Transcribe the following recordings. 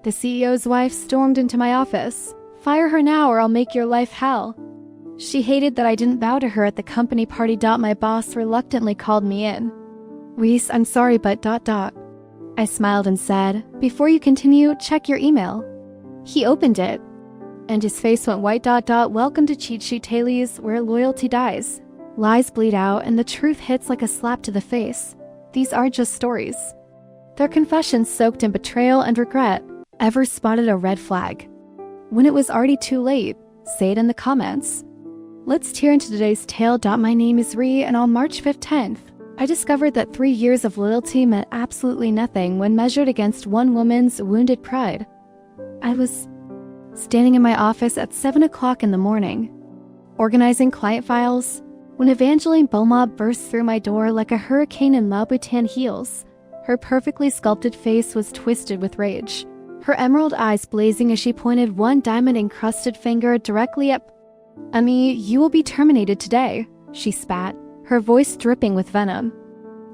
The CEO's wife stormed into my office. "Fire her now or I'll make your life hell." She hated that I didn't bow to her at the company party. My boss reluctantly called me in. "Reese, I'm sorry, but ... I smiled and said, "Before you continue, check your email." He opened it, and his face went white. "Welcome to Cheat Sheet Tales, where loyalty dies. Lies bleed out, and the truth hits like a slap to the face. These aren't just stories. They're confessions soaked in betrayal and regret. Ever spotted a red flag? When it was already too late, say it in the comments." Let's tear into today's tale. My name is Ree, and on March 15th, I discovered that 3 years of loyalty meant absolutely nothing when measured against one woman's wounded pride. I was standing in my office at 7 o'clock in the morning, organizing client files, when Evangeline Beaumont burst through my door like a hurricane in Louboutin heels. Her perfectly sculpted face was twisted with rage, her emerald eyes blazing as she pointed one diamond-encrusted finger directly at me. "You will be terminated today," she spat, her voice dripping with venom.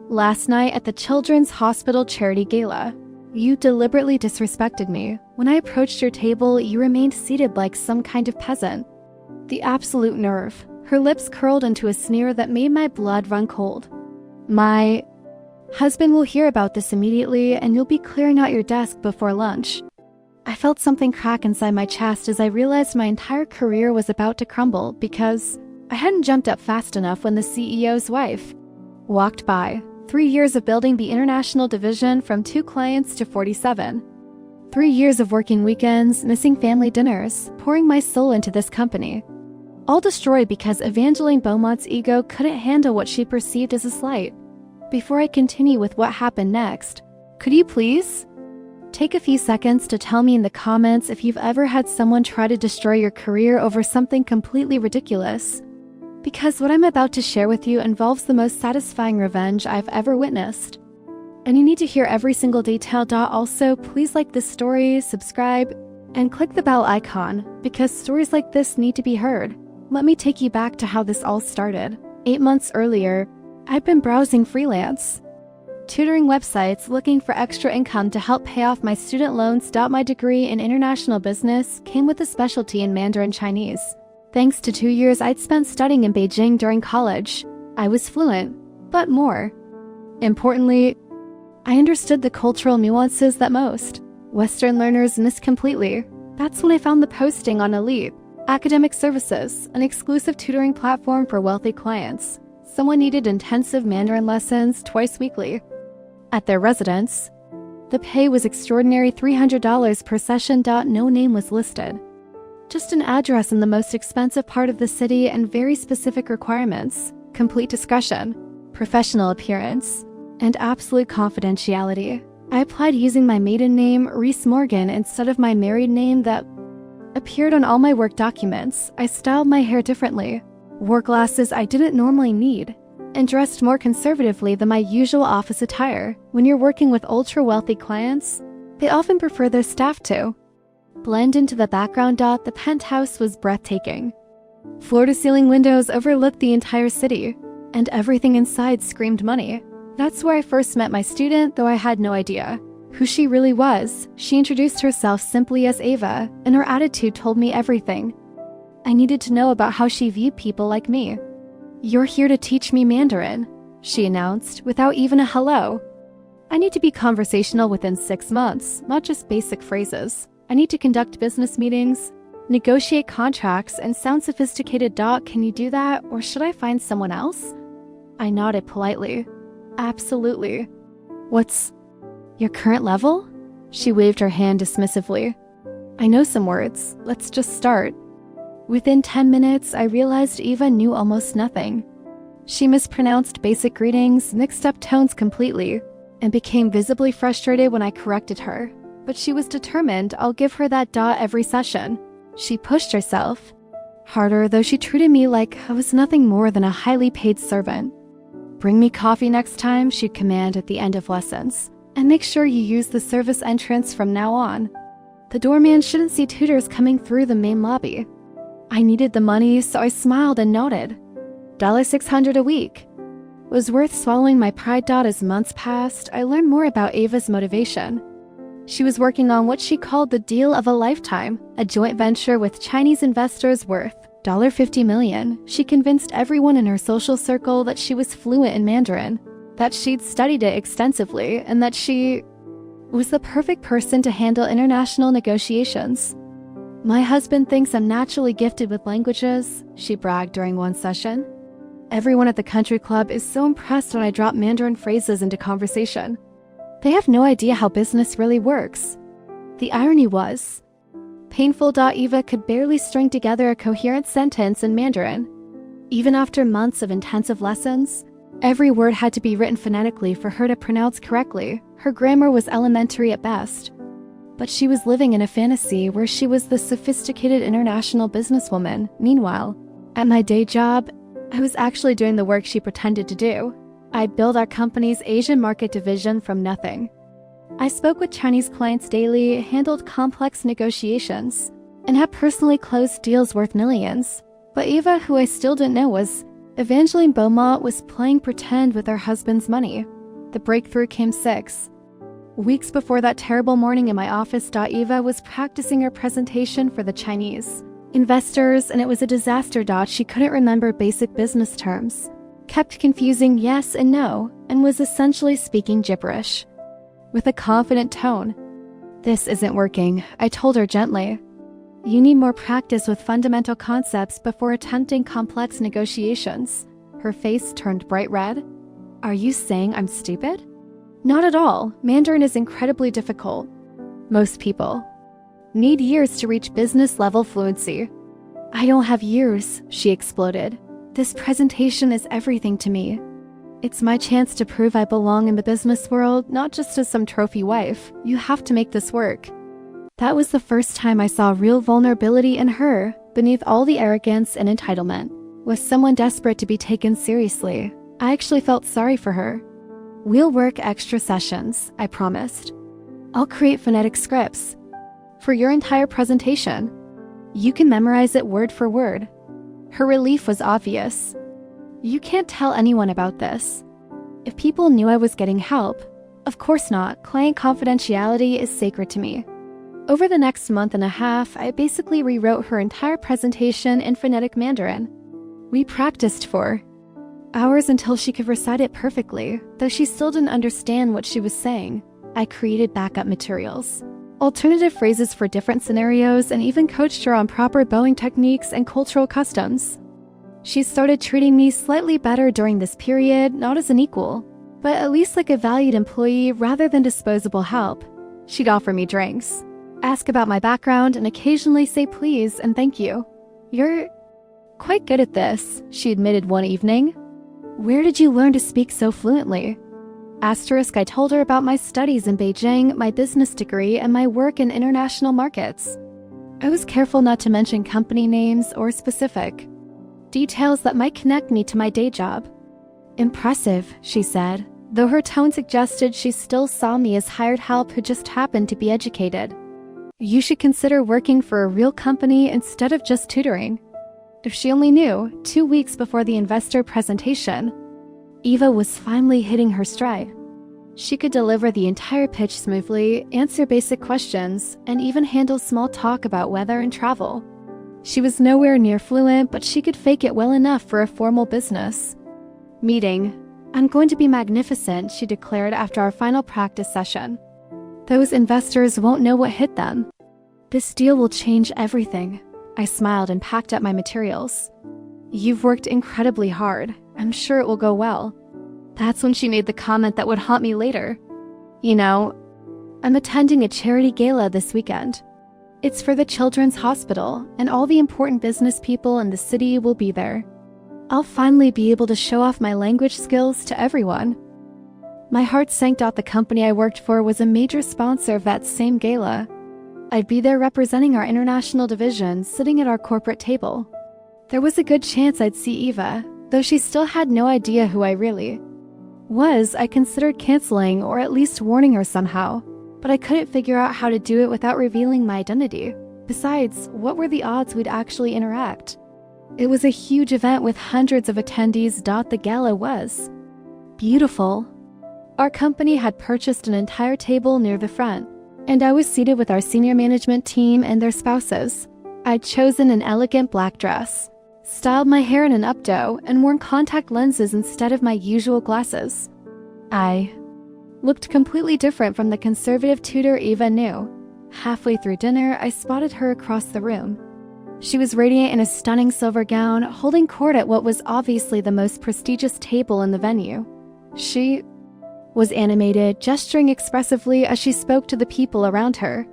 "Last night at the Children's Hospital Charity Gala, you deliberately disrespected me. When I approached your table, you remained seated like some kind of peasant." The absolute nerve. Her lips curled into a sneer that made my blood run cold. "My husband will hear about this immediately, and you'll be clearing out your desk before lunch." I felt something crack inside my chest as I realized my entire career was about to crumble because I hadn't jumped up fast enough when the CEO's wife walked by. 3 years of building the international division from 2 clients to 47. 3 years of working weekends, missing family dinners, pouring my soul into this company. All destroyed because Evangeline Beaumont's ego couldn't handle what she perceived as a slight. Before I continue with what happened next, could you please take a few seconds to tell me in the comments if you've ever had someone try to destroy your career over something completely ridiculous? Because what I'm about to share with you involves the most satisfying revenge I've ever witnessed. And you need to hear every single detail. Also, please like this story, subscribe, and click the bell icon, because stories like this need to be heard. Let me take you back to how this all started. 8 months earlier, I'd been browsing freelance tutoring websites looking for extra income to help pay off my student loans. My degree in international business came with a specialty in Mandarin Chinese. Thanks to 2 years I'd spent studying in Beijing during college, I was fluent, but more importantly, I understood the cultural nuances that most Western learners miss completely. That's when I found the posting on Elite Academic Services, an exclusive tutoring platform for wealthy clients. Someone needed intensive Mandarin lessons twice weekly at their residence. The pay was extraordinary, $300 per session. No name was listed. Just an address in the most expensive part of the city and very specific requirements: complete discretion, professional appearance, and absolute confidentiality. I applied using my maiden name, Reese Morgan, instead of my married name that appeared on all my work documents. I styled my hair differently, wore glasses I didn't normally need, and dressed more conservatively than my usual office attire. When you're working with ultra-wealthy clients, they often prefer their staff to blend into the background. The penthouse was breathtaking. Floor-to-ceiling windows overlooked the entire city, and everything inside screamed money. That's where I first met my student, though I had no idea who she really was. She introduced herself simply as Ava, and her attitude told me everything I needed to know about how she viewed people like me. "You're here to teach me Mandarin," she announced, without even a hello. "I need to be conversational within 6 months, not just basic phrases. I need to conduct business meetings, negotiate contracts, and sound sophisticated. Can you do that, or should I find someone else?" I nodded politely. "Absolutely. What's your current level?" She waved her hand dismissively. "I know some words. Let's just start." Within 10 minutes, I realized Eva knew almost nothing. She mispronounced basic greetings, mixed up tones completely, and became visibly frustrated when I corrected her. But she was determined. I'll give her that every session. She pushed herself harder, though she treated me like I was nothing more than a highly paid servant. "Bring me coffee next time," she'd command at the end of lessons. "And make sure you use the service entrance from now on. The doorman shouldn't see tutors coming through the main lobby." I needed the money, so I smiled and nodded. $600 a week was worth swallowing my pride. As months passed, I learned more about Ava's motivation. She was working on what she called the deal of a lifetime, a joint venture with Chinese investors worth $50 million. She convinced everyone in her social circle that she was fluent in Mandarin, that she'd studied it extensively, and that she was the perfect person to handle international negotiations. "My husband thinks I'm naturally gifted with languages," she bragged during one session. "Everyone at the country club is so impressed when I drop Mandarin phrases into conversation. They have no idea how business really works." The irony was, Painful Eva could barely string together a coherent sentence in Mandarin. Even after months of intensive lessons, every word had to be written phonetically for her to pronounce correctly. Her grammar was elementary at best. But she was living in a fantasy where she was the sophisticated international businesswoman. Meanwhile, at my day job, I was actually doing the work she pretended to do. I'd built our company's Asian market division from nothing. I spoke with Chinese clients daily, handled complex negotiations, and had personally closed deals worth millions. But Eva, who I still didn't know was Evangeline Beaumont, was playing pretend with her husband's money. The breakthrough came 6 weeks before that terrible morning in my office. Eva was practicing her presentation for the Chinese investors, and it was a disaster. She couldn't remember basic business terms, kept confusing yes and no, and was essentially speaking gibberish. With a confident tone, "This isn't working," I told her gently. "You need more practice with fundamental concepts before attempting complex negotiations." Her face turned bright red. "Are you saying I'm stupid?" "Not at all. Mandarin is incredibly difficult. Most people need years to reach business-level fluency." "I don't have years," she exploded. "This presentation is everything to me. It's my chance to prove I belong in the business world, not just as some trophy wife. You have to make this work." That was the first time I saw real vulnerability in her. Beneath all the arrogance and entitlement was someone desperate to be taken seriously. I actually felt sorry for her. "We'll work extra sessions," I promised. "I'll create phonetic scripts for your entire presentation. You can memorize it word for word." Her relief was obvious. "You can't tell anyone about this." "If people knew I was getting help." "Of course not. Client confidentiality is sacred to me." Over the next month and a half, I basically rewrote her entire presentation in phonetic Mandarin. We practiced for hours until she could recite it perfectly, though she still didn't understand what she was saying. I created backup materials, alternative phrases for different scenarios, and even coached her on proper bowing techniques and cultural customs. She started treating me slightly better during this period, not as an equal, but at least like a valued employee rather than disposable help. She'd offer me drinks, ask about my background, and occasionally say please and thank you. "You're quite good at this," she admitted one evening. "Where did you learn to speak so fluently?" Asterisk, I told her about my studies in Beijing, my business degree, and my work in international markets. I was careful not to mention company names or specific details that might connect me to my day job. "Impressive," she said, though her tone suggested she still saw me as hired help who just happened to be educated. "You should consider working for a real company instead of just tutoring." If she only knew, 2 weeks before the investor presentation, Eva was finally hitting her stride. She could deliver the entire pitch smoothly, answer basic questions, and even handle small talk about weather and travel. She was nowhere near fluent, but she could fake it well enough for a formal business meeting. "I'm going to be magnificent," she declared after our final practice session. "Those investors won't know what hit them. This deal will change everything." I smiled and packed up my materials. "You've worked incredibly hard. I'm sure it will go well." That's when she made the comment that would haunt me later. "You know, I'm attending a charity gala this weekend. It's for the Children's Hospital, and all the important business people in the city will be there. I'll finally be able to show off my language skills to everyone." My heart sank. The company I worked for was a major sponsor of that same gala. I'd be there representing our international division, sitting at our corporate table. There was a good chance I'd see Eva, though she still had no idea who I really was. I considered canceling or at least warning her somehow, but I couldn't figure out how to do it without revealing my identity. Besides, what were the odds we'd actually interact? It was a huge event with hundreds of attendees. The gala was beautiful. Our company had purchased an entire table near the front, and I was seated with our senior management team and their spouses. I'd chosen an elegant black dress, styled my hair in an updo, and worn contact lenses instead of my usual glasses. I looked completely different from the conservative tutor Eva knew. Halfway through dinner, I spotted her across the room. She was radiant in a stunning silver gown, holding court at what was obviously the most prestigious table in the venue. She was animated, gesturing expressively as she spoke to the people around her.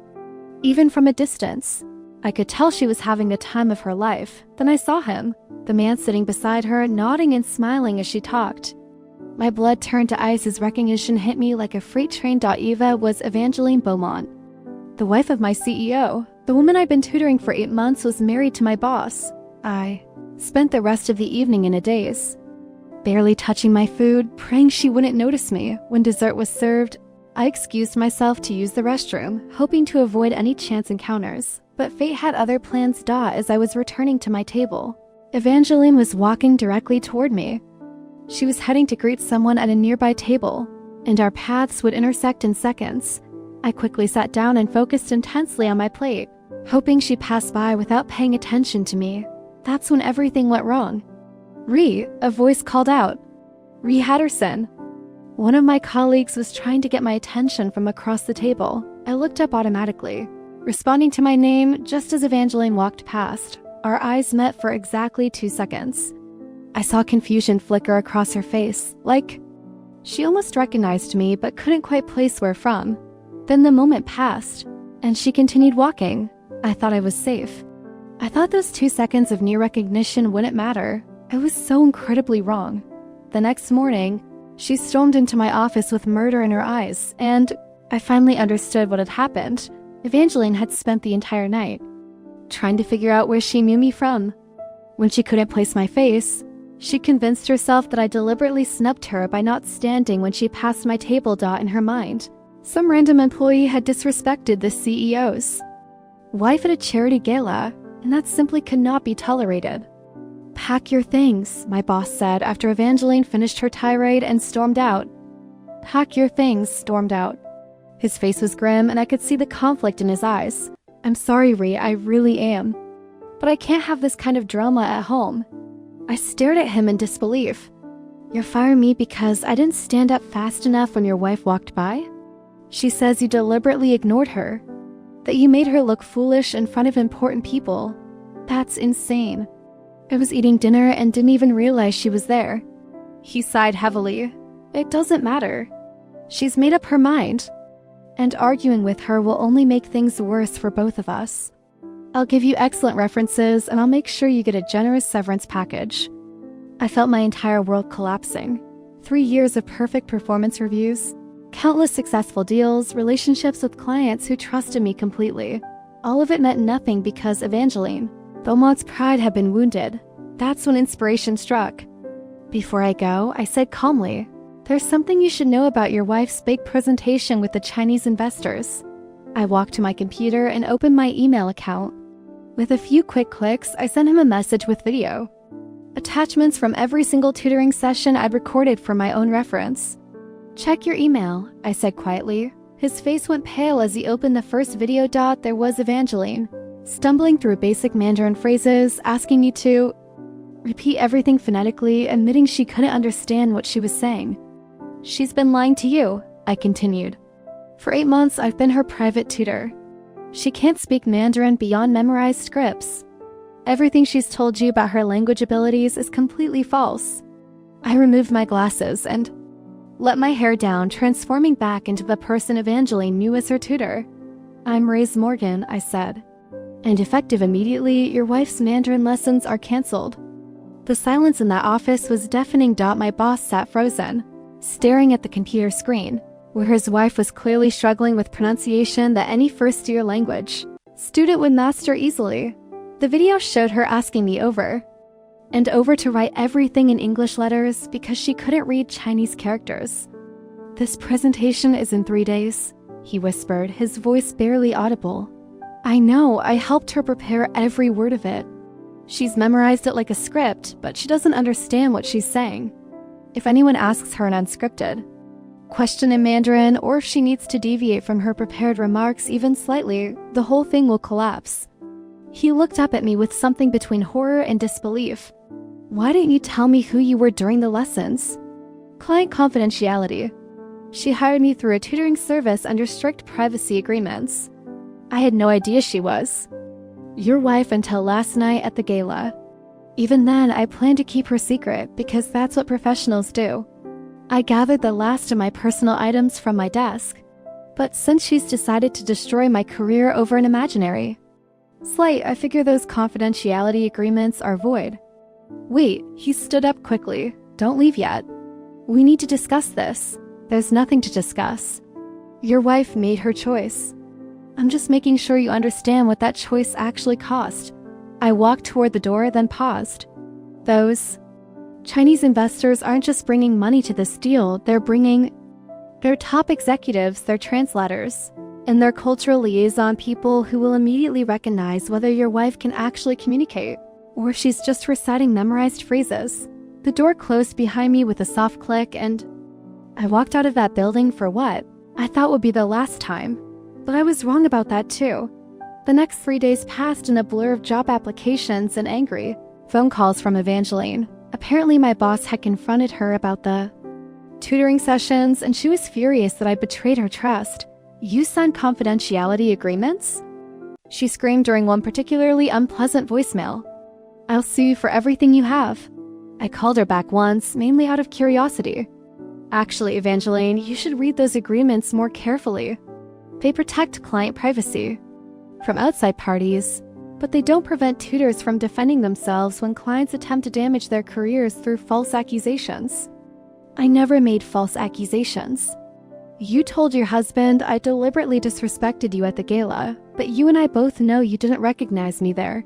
Even from a distance, I could tell she was having the time of her life. Then I saw him, the man sitting beside her, nodding and smiling as she talked. My blood turned to ice as recognition hit me like a freight train. Eva was Evangeline Beaumont, the wife of my CEO. The woman I'd been tutoring for 8 months was married to my boss. I spent the rest of the evening in a daze, barely touching my food, praying she wouldn't notice me. When dessert was served, I excused myself to use the restroom, hoping to avoid any chance encounters. But fate had other plans. As I was returning to my table, Evangeline was walking directly toward me. She was heading to greet someone at a nearby table, and our paths would intersect in seconds. I quickly sat down and focused intensely on my plate, hoping she passed by without paying attention to me. That's when everything went wrong. "Ree," a voice called out. "Ree Hatterson." One of my colleagues was trying to get my attention from across the table. I looked up automatically, responding to my name just as Evangeline walked past. Our eyes met for exactly 2 seconds. I saw confusion flicker across her face, like she almost recognized me but couldn't quite place where from. Then the moment passed, and she continued walking. I thought I was safe. I thought those 2 seconds of near recognition wouldn't matter. I was so incredibly wrong. The next morning, she stormed into my office with murder in her eyes, and I finally understood what had happened. Evangeline had spent the entire night trying to figure out where she knew me from. When she couldn't place my face, she convinced herself that I deliberately snubbed her by not standing when she passed my table. In her mind, some random employee had disrespected the CEO's wife at a charity gala, and that simply could not be tolerated. "Pack your things," my boss said after Evangeline finished her tirade and stormed out. "Pack your things," stormed out. His face was grim, and I could see the conflict in his eyes. "I'm sorry, Ree, I really am. But I can't have this kind of drama at home." I stared at him in disbelief. "You're firing me because I didn't stand up fast enough when your wife walked by? She says you deliberately ignored her, that you made her look foolish in front of important people. That's insane." I was eating dinner and didn't even realize she was there. He sighed heavily. "It doesn't matter. She's made up her mind, and arguing with her will only make things worse for both of us. I'll give you excellent references, and I'll make sure you get a generous severance package." I felt my entire world collapsing. 3 years of perfect performance reviews, countless successful deals, relationships with clients who trusted me completely. All of it meant nothing because Evangeline Beaumont's pride had been wounded. That's when inspiration struck. "Before I go," I said calmly, "there's something you should know about your wife's big presentation with the Chinese investors." I walked to my computer and opened my email account. With a few quick clicks, I sent him a message with video attachments from every single tutoring session I'd recorded for my own reference. "Check your email," I said quietly. His face went pale as he opened the first video. There was Evangeline, stumbling through basic Mandarin phrases, asking me to repeat everything phonetically, admitting she couldn't understand what she was saying. "She's been lying to you," I continued. "For 8 months, I've been her private tutor. She can't speak Mandarin beyond memorized scripts. Everything she's told you about her language abilities is completely false." I removed my glasses and let my hair down, transforming back into the person Evangeline knew as her tutor. "I'm Reese Morgan," I said. "And effective immediately, your wife's Mandarin lessons are cancelled." The silence in that office was deafening. My boss sat frozen, staring at the computer screen, where his wife was clearly struggling with pronunciation that any first-year language student would master easily. The video showed her asking me over and over to write everything in English letters because she couldn't read Chinese characters. "This presentation is in 3 days," he whispered, his voice barely audible. "I know, I helped her prepare every word of it. She's memorized it like a script, but she doesn't understand what she's saying. If anyone asks her in unscripted, question in Mandarin, or if she needs to deviate from her prepared remarks even slightly, the whole thing will collapse. He looked up at me with something between horror and disbelief. Why didn't you tell me who you were during the lessons? Client confidentiality. She hired me through a tutoring service under strict privacy agreements. I had no idea she was your wife until last night at the gala. Even then, I planned to keep her secret because that's what professionals do. I gathered the last of my personal items from my desk. But since she's decided to destroy my career over an imaginary slight, I figure those confidentiality agreements are void. Wait, he stood up quickly. Don't leave yet. We need to discuss this. There's nothing to discuss. Your wife made her choice. I'm just making sure you understand what that choice actually cost. I walked toward the door, then paused. Those Chinese investors aren't just bringing money to this deal, they're bringing their top executives, their translators, and their cultural liaison people who will immediately recognize whether your wife can actually communicate or if she's just reciting memorized phrases. The door closed behind me with a soft click, and I walked out of that building for what I thought would be the last time. But I was wrong about that too. The next 3 days passed in a blur of job applications and angry phone calls from Evangeline. Apparently my boss had confronted her about the tutoring sessions, and she was furious that I betrayed her trust. You signed confidentiality agreements? She screamed during one particularly unpleasant voicemail. I'll sue you for everything you have. I called her back once, mainly out of curiosity. Actually, Evangeline, you should read those agreements more carefully. They protect client privacy from outside parties, but they don't prevent tutors from defending themselves when clients attempt to damage their careers through false accusations. I never made false accusations. You told your husband I deliberately disrespected you at the gala, but you and I both know you didn't recognize me there.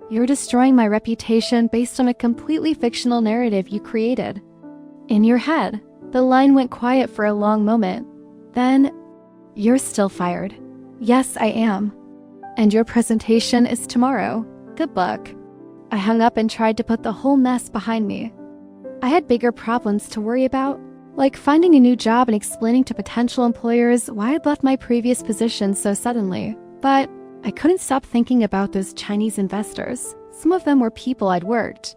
You're destroying my reputation based on a completely fictional narrative you created. In your head, the line went quiet for a long moment. Then, you're still fired. Yes, I am. And your presentation is tomorrow. Good luck. I hung up and tried to put the whole mess behind me. I had bigger problems to worry about, like finding a new job and explaining to potential employers why I'd left my previous position so suddenly. But I couldn't stop thinking about those Chinese investors. Some of them were people I'd worked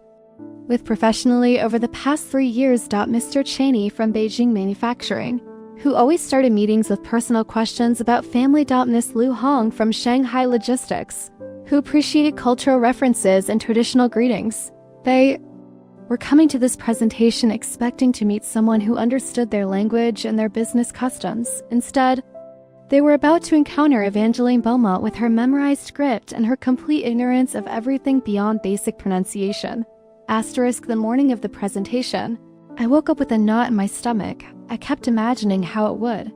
with professionally over the past 3 years. Mr. Cheney from Beijing Manufacturing, who always started meetings with personal questions about family. Miss Liu Hong from Shanghai Logistics, who appreciated cultural references and traditional greetings. They were coming to this presentation expecting to meet someone who understood their language and their business customs. Instead, they were about to encounter Evangeline Beaumont with her memorized script and her complete ignorance of everything beyond basic pronunciation. Asterisk, the morning of the presentation, I woke up with a knot in my stomach. I kept imagining how it would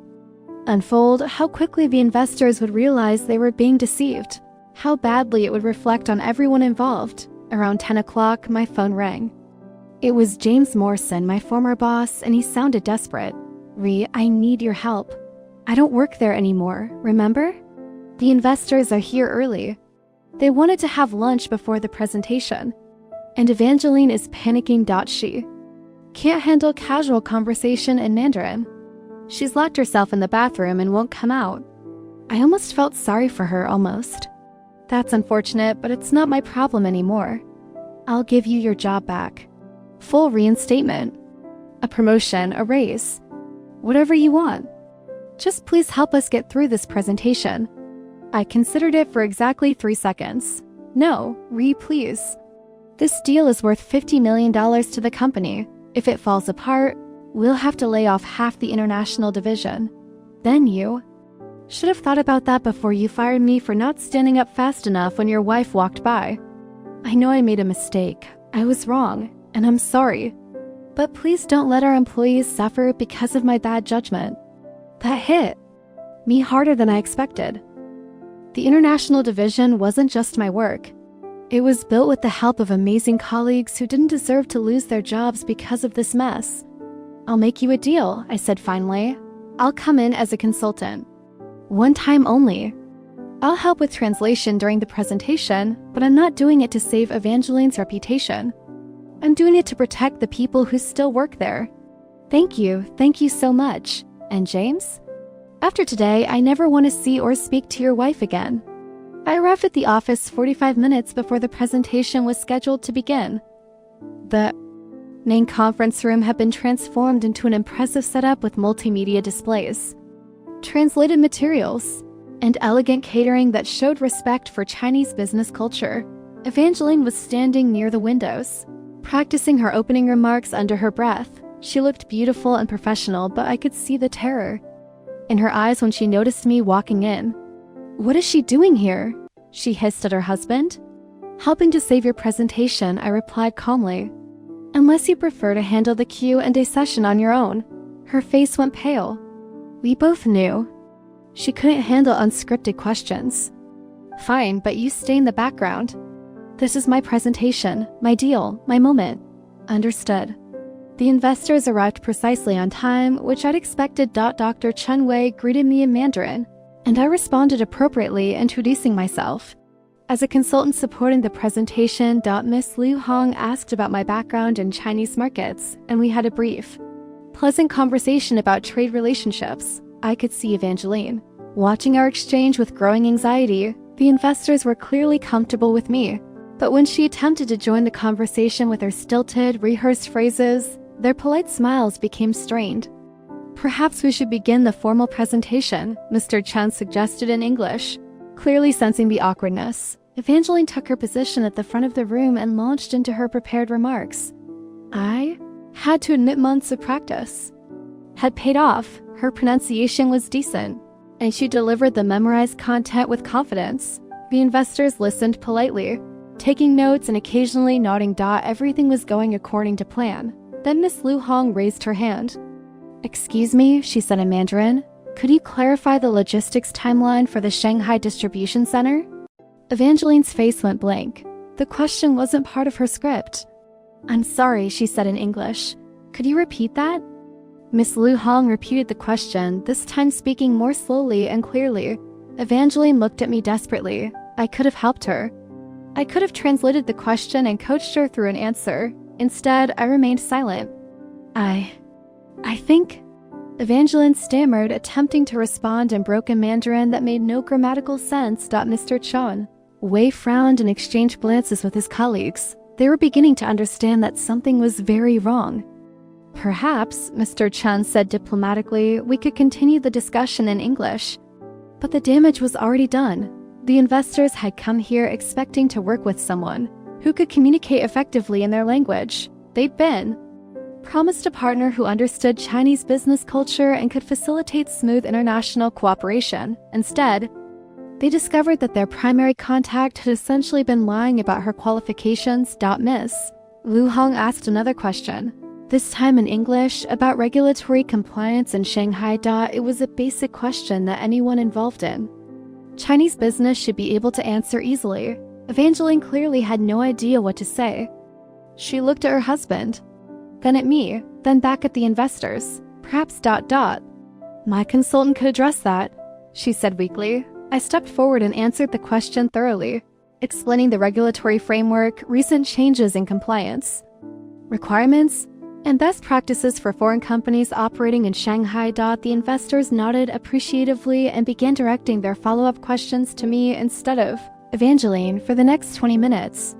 unfold, how quickly the investors would realize they were being deceived, how badly it would reflect on everyone involved. Around 10 o'clock, my phone rang. It was James Morrison, my former boss, and he sounded desperate. Ree, I need your help. I don't work there anymore, remember? The investors are here early. They wanted to have lunch before the presentation. And Evangeline is panicking. She can't handle casual conversation in Mandarin. She's locked herself in the bathroom and won't come out. I almost felt sorry for her, almost. That's unfortunate, but it's not my problem anymore. I'll give you your job back. Full reinstatement. A promotion, a raise. Whatever you want. Just please help us get through this presentation. I considered it for exactly 3 seconds. No, Ree, please. This deal is worth $50 million to the company. If it falls apart, we'll have to lay off half the international division. Then you should have thought about that before you fired me for not standing up fast enough when your wife walked by. I know I made a mistake. I was wrong, and I'm sorry. But please don't let our employees suffer because of my bad judgment. That hit me harder than I expected. The international division wasn't just my work. It was built with the help of amazing colleagues who didn't deserve to lose their jobs because of this mess. I'll make you a deal, I said finally. I'll come in as a consultant. One time only. I'll help with translation during the presentation, but I'm not doing it to save Evangeline's reputation. I'm doing it to protect the people who still work there. Thank you so much. And James? After today, I never want to see or speak to your wife again. I arrived at the office 45 minutes before the presentation was scheduled to begin. The main conference room had been transformed into an impressive setup with multimedia displays, translated materials, and elegant catering that showed respect for Chinese business culture. Evangeline was standing near the windows, practicing her opening remarks under her breath. She looked beautiful and professional, but I could see the terror in her eyes when she noticed me walking in. "What is she doing here?" she hissed at her husband. "Helping to save your presentation," I replied calmly. "Unless you prefer to handle the Q&A session on your own." Her face went pale. We both knew she couldn't handle unscripted questions. "Fine, but you stay in the background. This is my presentation, my deal, my moment." Understood. The investors arrived precisely on time, which I'd expected. Dr. Chen Wei greeted me in Mandarin, and I responded appropriately, introducing myself. As a consultant supporting the presentation, Miss Liu Hong asked about my background in Chinese markets, and we had a brief, pleasant conversation about trade relationships. I could see Evangeline watching our exchange with growing anxiety. The investors were clearly comfortable with me, but when she attempted to join the conversation with her stilted, rehearsed phrases, their polite smiles became strained. "Perhaps we should begin the formal presentation," Mr. Chen suggested in English. Clearly sensing the awkwardness, Evangeline took her position at the front of the room and launched into her prepared remarks. I had to admit months of practice had paid off. Her pronunciation was decent, and she delivered the memorized content with confidence. The investors listened politely, taking notes and occasionally nodding. Everything was going according to plan. Then Miss Liu Hong raised her hand. "Excuse me," she said in Mandarin. "Could you clarify the logistics timeline for the Shanghai distribution center?" Evangeline's face went blank. The question wasn't part of her script. "I'm sorry," she said in English. "Could you repeat that?" Miss Liu Hong repeated the question, this time speaking more slowly and clearly. Evangeline looked at me desperately. I could have helped her. I could have translated the question and coached her through an answer. Instead, I remained silent. I think... Evangeline stammered, attempting to respond in broken Mandarin that made no grammatical sense. Mr. Chen Wei frowned and exchanged glances with his colleagues. They were beginning to understand that something was very wrong. "Perhaps," Mr. Chen said diplomatically, "we could continue the discussion in English." But the damage was already done. The investors had come here expecting to work with someone who could communicate effectively in their language. They'd been promised a partner who understood Chinese business culture and could facilitate smooth international cooperation. Instead, they discovered that their primary contact had essentially been lying about her qualifications. Miss Liu Hong asked another question, this time in English, about regulatory compliance in Shanghai. It was a basic question that anyone involved in Chinese business should be able to answer easily. Evangeline clearly had no idea what to say. She looked at her husband, then at me, then back at the investors. "Perhaps... My consultant could address that," she said weakly. I stepped forward and answered the question thoroughly, explaining the regulatory framework, recent changes in compliance requirements, and best practices for foreign companies operating in Shanghai. The investors nodded appreciatively and began directing their follow-up questions to me instead of Evangeline for the next 20 minutes.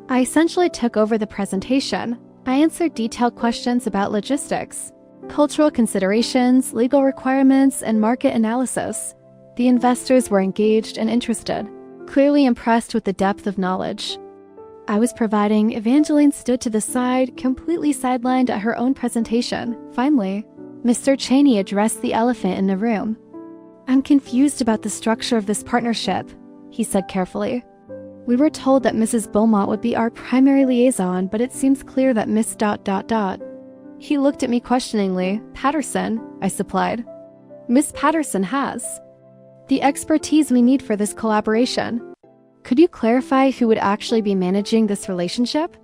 I essentially took over the presentation. I answered detailed questions about logistics, cultural considerations, legal requirements, and market analysis. The investors were engaged and interested, clearly impressed with the depth of knowledge I was providing. Evangeline stood to the side, completely sidelined at her own presentation. Finally, Mr. Cheney addressed the elephant in the room. "I'm confused about the structure of this partnership," he said carefully. "We were told that Mrs. Beaumont would be our primary liaison, but it seems clear that Miss... He looked at me questioningly. "Patterson," I supplied. "Miss Patterson has the expertise we need for this collaboration. Could you clarify who would actually be managing this relationship?"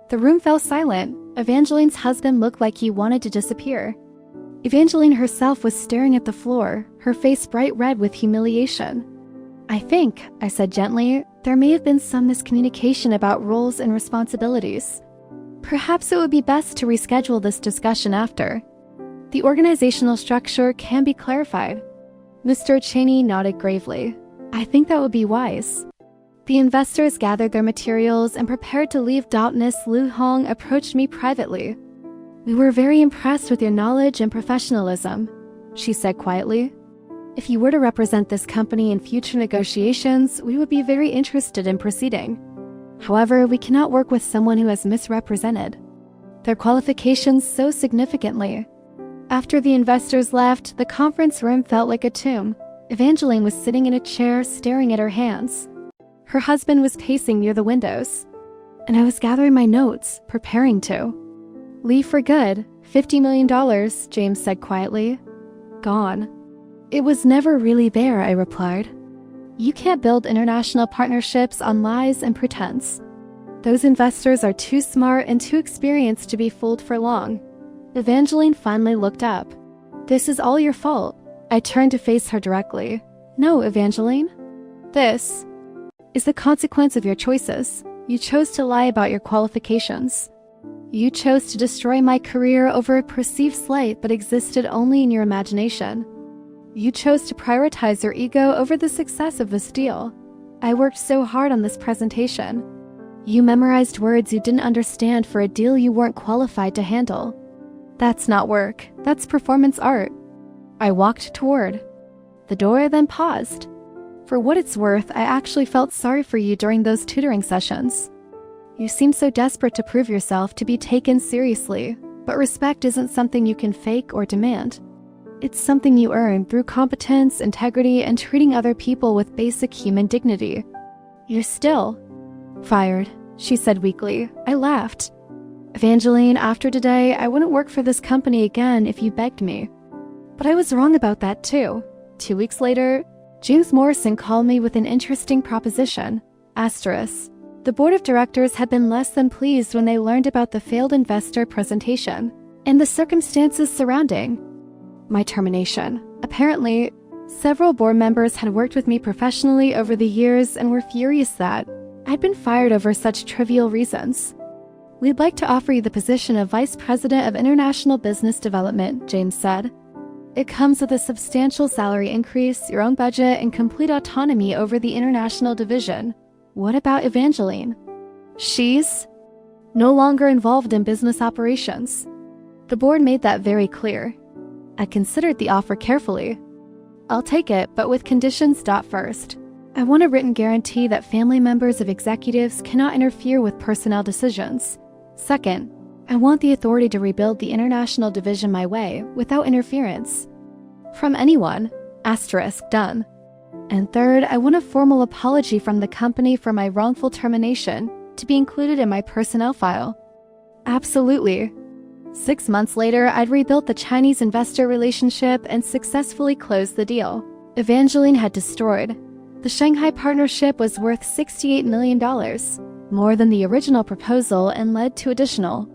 The room fell silent. Evangeline's husband looked like he wanted to disappear. Evangeline herself was staring at the floor, her face bright red with humiliation. "I think," I said gently, "there may have been some miscommunication about roles and responsibilities. Perhaps it would be best to reschedule this discussion after." The organizational structure can be clarified. Mr. Cheney nodded gravely. I think that would be wise. The investors gathered their materials and prepared to leave. Miss Lu Hong approached me privately. We were very impressed with your knowledge and professionalism, she said quietly. If you were to represent this company in future negotiations, we would be very interested in proceeding. However, we cannot work with someone who has misrepresented their qualifications so significantly. After the investors left, the conference room felt like a tomb. Evangeline was sitting in a chair staring at her hands. Her husband was pacing near the windows, and I was gathering my notes, preparing to leave for good. $50 million, James said quietly. Gone. It was never really there, I replied. You can't build international partnerships on lies and pretense. Those investors are too smart and too experienced to be fooled for long. Evangeline finally looked up. This is all your fault. I turned to face her directly. No, Evangeline. This is the consequence of your choices. You chose to lie about your qualifications. You chose to destroy my career over a perceived slight but existed only in your imagination. You chose to prioritize your ego over the success of this deal. I worked so hard on this presentation. You memorized words you didn't understand for a deal you weren't qualified to handle. That's not work. That's performance art. I walked toward the door, then paused. For what it's worth, I actually felt sorry for you during those tutoring sessions. You seemed so desperate to prove yourself to be taken seriously, but respect isn't something you can fake or demand. It's something you earn through competence, integrity, and treating other people with basic human dignity. You're still fired, she said weakly. I laughed. Evangeline, after today, I wouldn't work for this company again if you begged me. But I was wrong about that too. 2 weeks later, James Morrison called me with an interesting proposition. The board of directors had been less than pleased when they learned about the failed investor presentation and the circumstances surrounding my termination. Apparently, several board members had worked with me professionally over the years and were furious that I'd been fired over such trivial reasons. We'd like to offer you the position of Vice President of International Business Development, James said. It comes with a substantial salary increase, your own budget, and complete autonomy over the international division. What about Evangeline? She's no longer involved in business operations. The board made that very clear. I considered the offer carefully. I'll take it, but with conditions. First, I want a written guarantee that family members of executives cannot interfere with personnel decisions. Second, I want the authority to rebuild the international division my way, without interference from anyone. Done. And third, I want a formal apology from the company for my wrongful termination to be included in my personnel file. Absolutely. 6 months later, I'd rebuilt the Chinese investor relationship and successfully closed the deal. Evangeline had destroyed. The Shanghai partnership was worth $68 million, more than the original proposal, and led to additional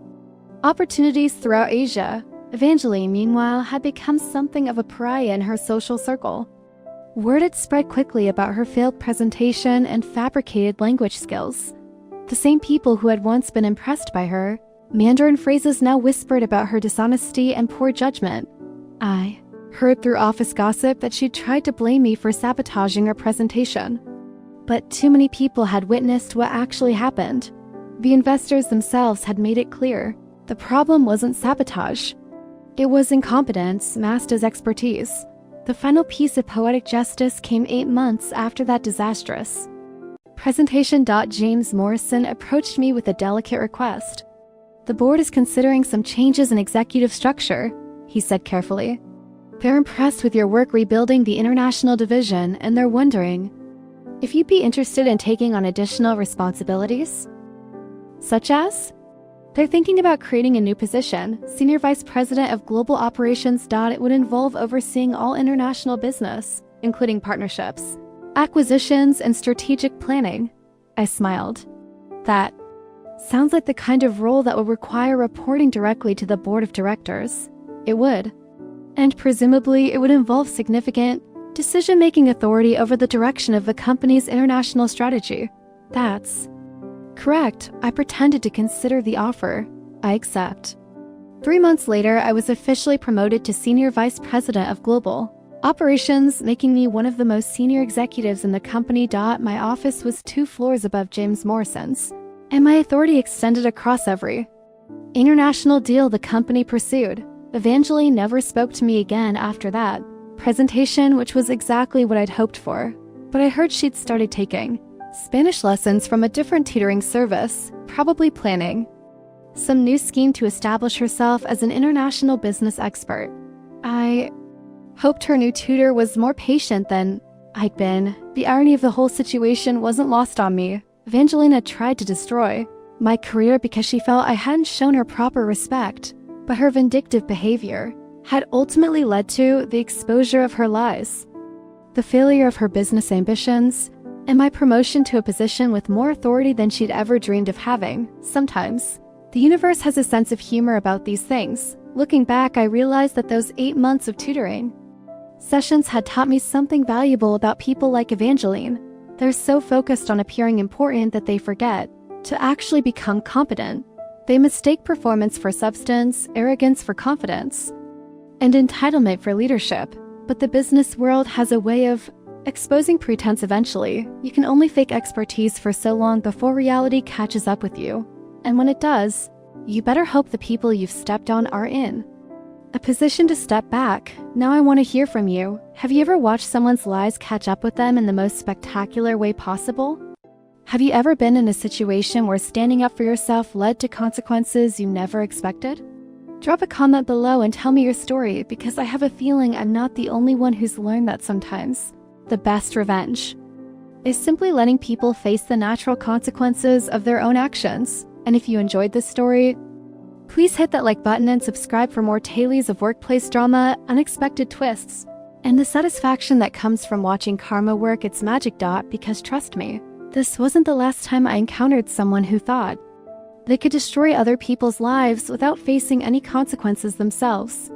opportunities throughout Asia. Evangeline, meanwhile, had become something of a pariah in her social circle. Word had spread quickly about her failed presentation and fabricated language skills. The same people who had once been impressed by her, Mandarin phrases now whispered about her dishonesty and poor judgment. I heard through office gossip that she'd tried to blame me for sabotaging her presentation. But too many people had witnessed what actually happened. The investors themselves had made it clear. The problem wasn't sabotage. It was incompetence masked as expertise. The final piece of poetic justice came 8 months after that disastrous presentation. James Morrison approached me with a delicate request. The board is considering some changes in executive structure, he said carefully. They're impressed with your work rebuilding the international division, and they're wondering if you'd be interested in taking on additional responsibilities. Such as? They're thinking about creating a new position, Senior Vice President of Global Operations. It would involve overseeing all international business, including partnerships, acquisitions, and strategic planning. I smiled. That sounds like the kind of role that would require reporting directly to the board of directors. It would. And presumably, it would involve significant decision-making authority over the direction of the company's international strategy. That's correct. I pretended to consider the offer. I accept. 3 months later, I was officially promoted to Senior Vice President of Global Operations, making me one of the most senior executives in the company. My office was 2 floors above James Morrison's, and my authority extended across every international deal the company pursued. Evangeline never spoke to me again after that presentation, which was exactly what I'd hoped for. But I heard she'd started taking Spanish lessons from a different tutoring service, probably planning some new scheme to establish herself as an international business expert. I hoped her new tutor was more patient than I'd been. The irony of the whole situation wasn't lost on me. Evangeline had tried to destroy my career because she felt I hadn't shown her proper respect, but her vindictive behavior had ultimately led to the exposure of her lies, the failure of her business ambitions, and my promotion to a position with more authority than she'd ever dreamed of having. Sometimes, the universe has a sense of humor about these things. Looking back, I realized that those 8 months of tutoring sessions had taught me something valuable about people like Evangeline. They're so focused on appearing important that they forget to actually become competent. They mistake performance for substance, arrogance for confidence, and entitlement for leadership. But the business world has a way of exposing pretense eventually. You can only fake expertise for so long before reality catches up with you. And when it does, you better hope the people you've stepped on are in a position to step back. Now I want to hear from you. Have you ever watched someone's lies catch up with them in the most spectacular way possible? Have you ever been in a situation where standing up for yourself led to consequences you never expected? Drop a comment below and tell me your story, because I have a feeling I'm not the only one who's learned that sometimes the best revenge is simply letting people face the natural consequences of their own actions. And if you enjoyed this story, please hit that like button and subscribe for more tales of workplace drama, unexpected twists, and the satisfaction that comes from watching karma work its magic. Because trust me, this wasn't the last time I encountered someone who thought they could destroy other people's lives without facing any consequences themselves.